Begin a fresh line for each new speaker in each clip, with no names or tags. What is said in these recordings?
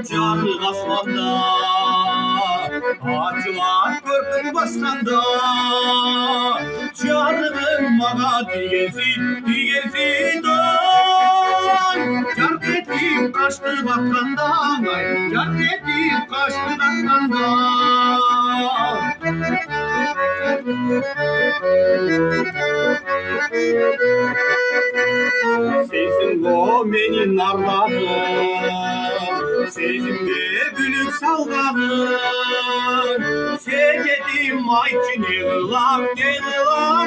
Canı kasmanda acılar gördüm başkanda. Canım bana diyesi doy. Can dedim kaçtı bakkandan, ay can dedim kaçtı bakkandan. Sezim o menin narladım, sezimde gülük salgadım. Segedim ayçin yığılam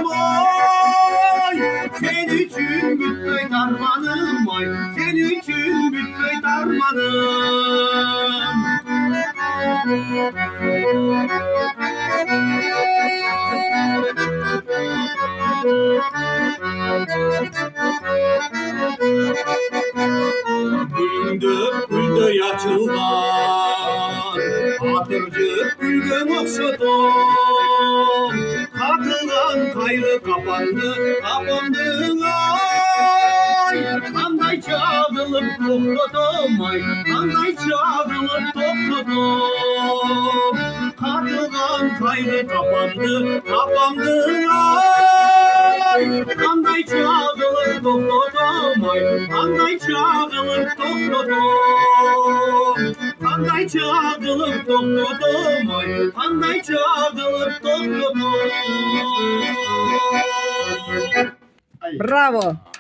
oy. Sen için bütköy darmanım ay, sen için bütköy darmanım. Güldü yaşıldan, hatırcık gülgün okşudum. Katılan kayrı kapandı ay. Kanday çağrılıp topladım ay, kanday çağrılıp topladım. Katılan kayrı kapandı ay. Kanday çağrılıp topladım ay, kanday çağrılıp topladım. Kanday çağrılıp topladım ay, kanday çağrılıp topladım.
Bravo.